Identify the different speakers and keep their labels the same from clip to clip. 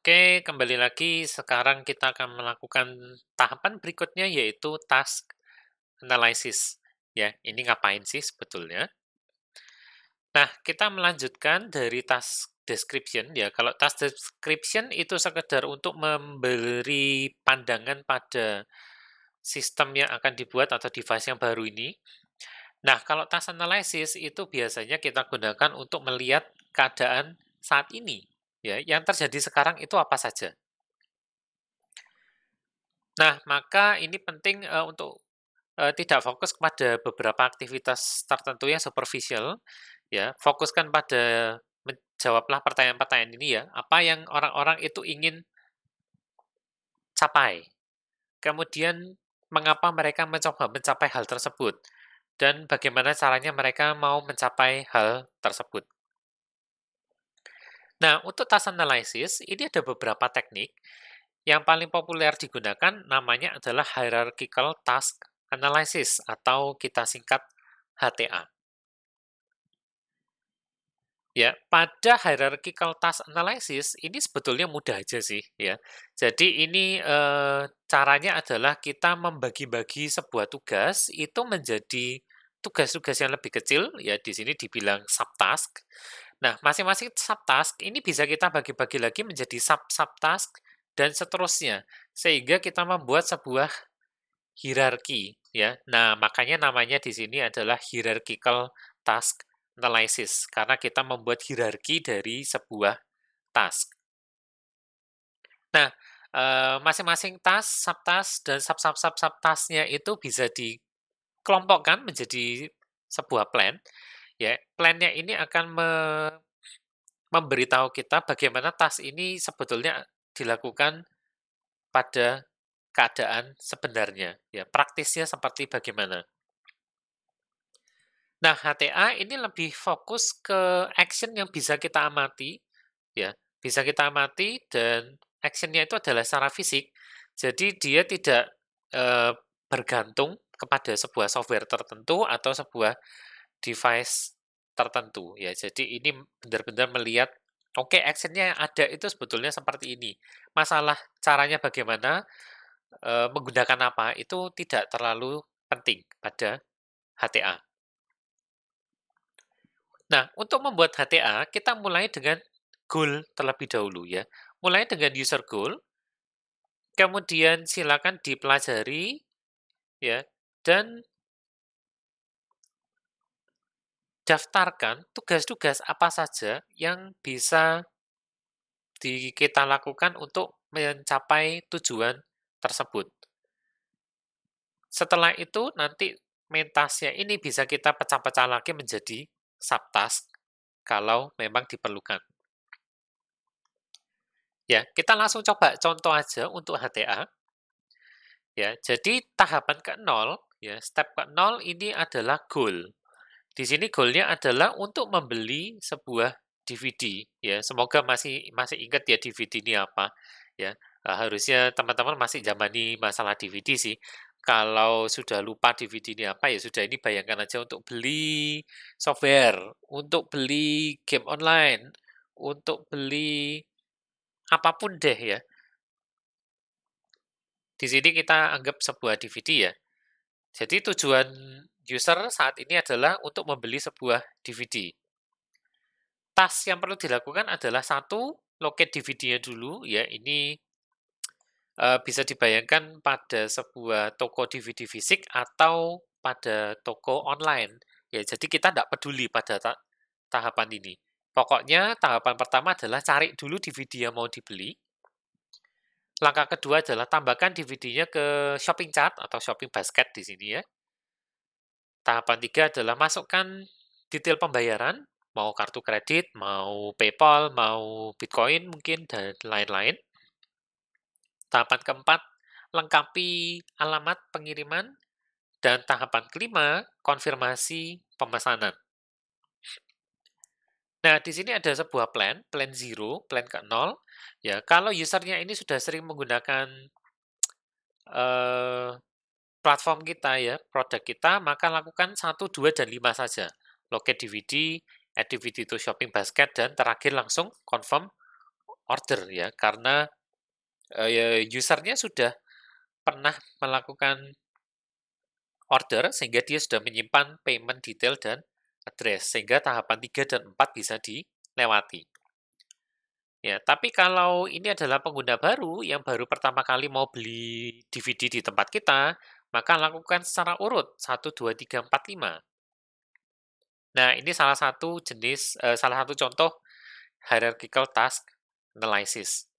Speaker 1: Oke, kembali lagi. Sekarang kita akan melakukan tahapan berikutnya, yaitu task analysis. Ya, ini ngapain sih sebetulnya? Nah, kita melanjutkan dari task description ya. Kalau task description itu sekedar untuk memberi pandangan pada sistem yang akan dibuat atau device yang baru ini. Nah, kalau task analysis itu biasanya kita gunakan untuk melihat keadaan saat ini. Ya, yang terjadi sekarang itu apa saja. Nah, maka ini penting untuk tidak fokus kepada beberapa aktivitas tertentu yang superficial, ya. Fokuskan pada menjawablah pertanyaan-pertanyaan ini ya, apa yang orang-orang itu ingin capai. Kemudian mengapa mereka mencoba mencapai hal tersebut, dan bagaimana caranya mereka mau mencapai hal tersebut. Nah, untuk task analysis, ini ada beberapa teknik. Yang paling populer digunakan namanya adalah hierarchical task analysis atau kita singkat HTA. Ya, pada hierarchical task analysis ini sebetulnya mudah aja sih ya. Jadi ini caranya adalah kita membagi-bagi sebuah tugas itu menjadi tugas-tugas yang lebih kecil ya, di sini dibilang subtask. Nah, masing-masing subtask ini bisa kita bagi-bagi lagi menjadi sub-subtask dan seterusnya sehingga kita membuat sebuah hierarki ya. Nah, makanya namanya di sini adalah hierarchical task analysis karena kita membuat hierarki dari sebuah task. Nah, masing-masing task, subtask dan sub-sub-sub-subtask-nya itu bisa dikelompokkan menjadi sebuah plan ya. Plan-nya ini akan memberitahu kita bagaimana task ini sebetulnya dilakukan pada keadaan sebenarnya ya, praktisnya seperti bagaimana. Nah, HTA ini lebih fokus ke action yang bisa kita amati, ya, bisa kita amati dan action-nya itu adalah secara fisik. Jadi dia tidak bergantung kepada sebuah software tertentu atau sebuah device tertentu, ya. Jadi ini benar-benar melihat, oke, action-nya yang ada itu sebetulnya seperti ini. Masalah caranya bagaimana, menggunakan apa, itu tidak terlalu penting pada HTA. Nah, untuk membuat HTA, kita mulai dengan goal terlebih dahulu ya. Mulai dengan user goal, kemudian silakan dipelajari ya, dan daftarkan tugas-tugas apa saja yang bisa kita lakukan untuk mencapai tujuan tersebut. Setelah itu nanti main task-nya ini bisa kita pecah-pecah lagi menjadi subtask kalau memang diperlukan. Ya, kita langsung coba contoh aja untuk HTA. Ya, jadi tahapan ke-0, ya, step ke-0 ini adalah goal. Di sini goal-nya adalah untuk membeli sebuah DVD, ya. Semoga masih masih ingat ya DVD ini apa, ya. Harusnya teman-teman masih zamani masalah DVD sih. Kalau sudah lupa DVD ini apa, ya sudah, ini bayangkan aja untuk beli software, untuk beli game online, untuk beli apapun deh ya. Di sini kita anggap sebuah DVD ya. Jadi tujuan user saat ini adalah untuk membeli sebuah DVD. Task yang perlu dilakukan adalah satu, locate DVD-nya dulu ya. Ini bisa dibayangkan pada sebuah toko DVD fisik atau pada toko online. Ya, jadi kita tidak peduli pada tahapan ini. Pokoknya tahapan pertama adalah cari dulu DVD yang mau dibeli. Langkah kedua adalah tambahkan DVD-nya ke shopping cart atau shopping basket di sini ya. Tahapan 3 adalah masukkan detail pembayaran, mau kartu kredit, mau PayPal, mau Bitcoin mungkin, dan lain-lain. Tahapan keempat, lengkapi alamat pengiriman. Dan tahapan kelima, konfirmasi pemesanan. Nah, di sini ada sebuah plan 0, plan ke-0. Ya, kalau usernya ini sudah sering menggunakan platform kita ya, produk kita, maka lakukan 1, 2, dan 5 saja. Locate DVD, add DVD to shopping basket, dan terakhir langsung confirm order ya, karena usernya sudah pernah melakukan order sehingga dia sudah menyimpan payment detail dan address, sehingga tahapan 3 dan 4 bisa dilewati. Ya, tapi kalau ini adalah pengguna baru yang baru pertama kali mau beli DVD di tempat kita, maka lakukan secara urut 1, 2, 3, 4, 5. Nah, ini salah satu contoh hierarchical task analysis.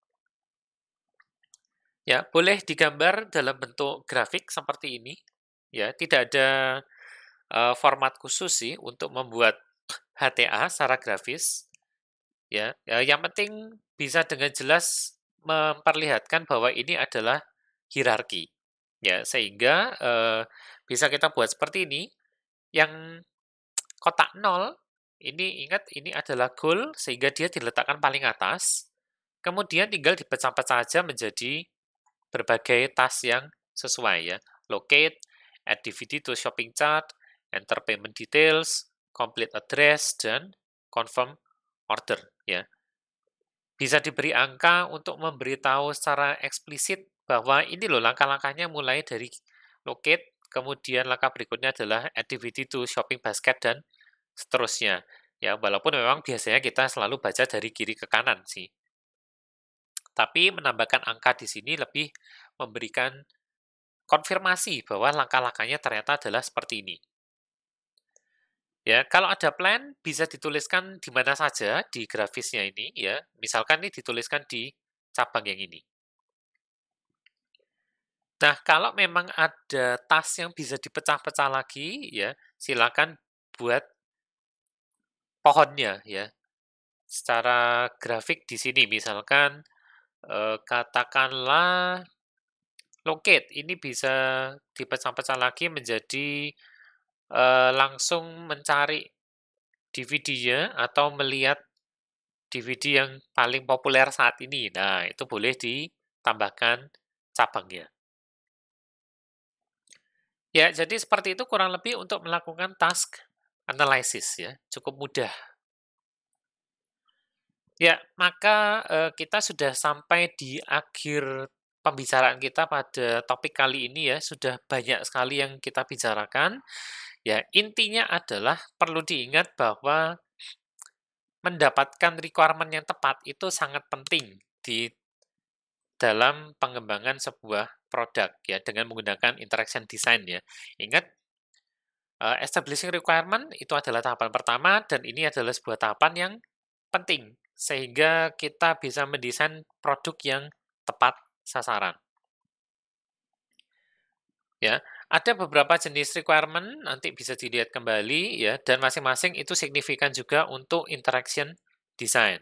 Speaker 1: Ya, boleh digambar dalam bentuk grafik seperti ini. Ya, tidak ada format khusus sih untuk membuat HTA secara grafis. Ya, yang penting bisa dengan jelas memperlihatkan bahwa ini adalah hierarki. Ya, sehingga bisa kita buat seperti ini. Yang kotak 0 ini ingat ini adalah goal sehingga dia diletakkan paling atas. Kemudian tinggal dipecah-pecah saja menjadi berbagai task yang sesuai ya. Locate, add DVD to shopping chart, enter payment details, complete address, dan confirm order ya. Bisa diberi angka untuk memberitahu secara eksplisit bahwa ini loh langkah-langkahnya mulai dari locate, kemudian langkah berikutnya adalah add DVD to shopping basket dan seterusnya. Ya, walaupun memang biasanya kita selalu baca dari kiri ke kanan sih. Tapi menambahkan angka di sini lebih memberikan konfirmasi bahwa langkah-langkahnya ternyata adalah seperti ini. Ya, kalau ada plan bisa dituliskan di mana saja di grafisnya ini ya. Misalkan ini dituliskan di cabang yang ini. Nah, kalau memang ada task yang bisa dipecah-pecah lagi ya, silakan buat pohonnya ya. Secara grafik di sini misalkan katakanlah locate ini bisa dipecah-pecah lagi menjadi langsung mencari DVD-nya atau melihat DVD yang paling populer saat ini. Nah, itu boleh ditambahkan cabangnya. Ya, jadi seperti itu kurang lebih untuk melakukan task analysis ya, cukup mudah. Ya, maka kita sudah sampai di akhir pembicaraan kita pada topik kali ini ya, sudah banyak sekali yang kita bicarakan. Ya, intinya adalah perlu diingat bahwa mendapatkan requirement yang tepat itu sangat penting di dalam pengembangan sebuah produk ya, dengan menggunakan interaction design ya. Ingat, establishing requirement itu adalah tahapan pertama dan ini adalah sebuah tahapan yang penting, sehingga kita bisa mendesain produk yang tepat sasaran. Ya, ada beberapa jenis requirement, nanti bisa dilihat kembali ya, dan masing-masing itu signifikan juga untuk interaction design.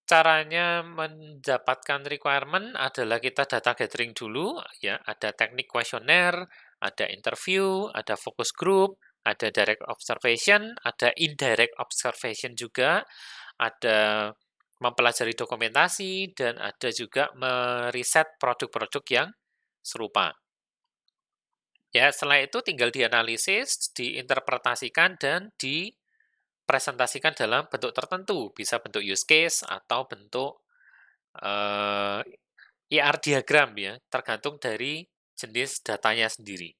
Speaker 1: Caranya mendapatkan requirement adalah kita data gathering dulu, ya, ada teknik kuesioner, ada interview, ada focus group, ada direct observation, ada indirect observation juga, ada mempelajari dokumentasi, dan ada juga meriset produk-produk yang serupa. Ya, setelah itu tinggal dianalisis, diinterpretasikan, dan dipresentasikan dalam bentuk tertentu. Bisa bentuk use case atau bentuk IR diagram ya, tergantung dari jenis datanya sendiri.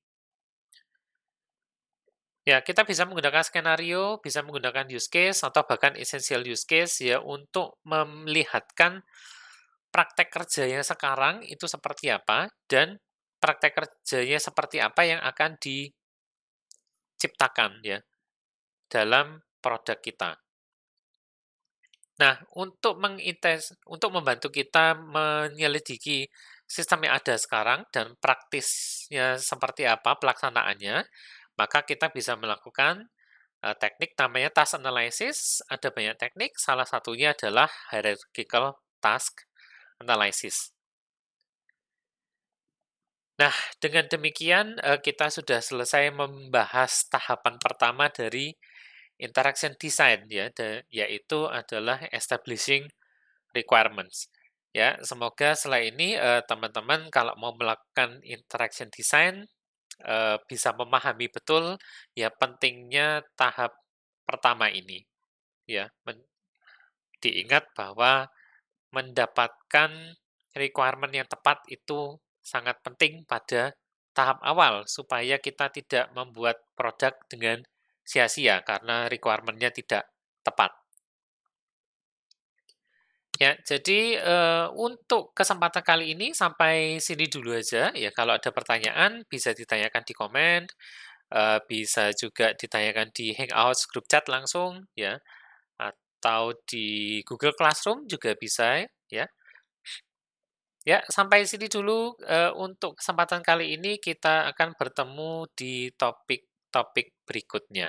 Speaker 1: Ya, kita bisa menggunakan skenario, bisa menggunakan use case, atau bahkan essential use case ya, untuk melihatkan praktek kerjanya sekarang itu seperti apa, dan praktek kerjanya seperti apa yang akan diciptakan ya, dalam produk kita. Nah, untuk membantu kita menyelidiki sistem yang ada sekarang dan praktisnya seperti apa pelaksanaannya, maka kita bisa melakukan teknik namanya task analysis. Ada banyak teknik, salah satunya adalah hierarchical task analysis. Nah, dengan demikian kita sudah selesai membahas tahapan pertama dari interaction design ya, yaitu adalah establishing requirements. Ya, semoga setelah ini teman-teman kalau mau melakukan interaction design bisa memahami betul ya pentingnya tahap pertama ini. Ya, diingat bahwa mendapatkan requirement yang tepat itu sangat penting pada tahap awal, supaya kita tidak membuat produk dengan sia-sia karena requirement-nya tidak tepat. Ya, jadi untuk kesempatan kali ini sampai sini dulu aja ya. Kalau ada pertanyaan bisa ditanyakan di komen, bisa juga ditanyakan di Hangouts grup chat langsung ya, atau di Google Classroom juga bisa ya. Ya, sampai sini dulu untuk kesempatan kali ini. Kita akan bertemu di topik-topik berikutnya.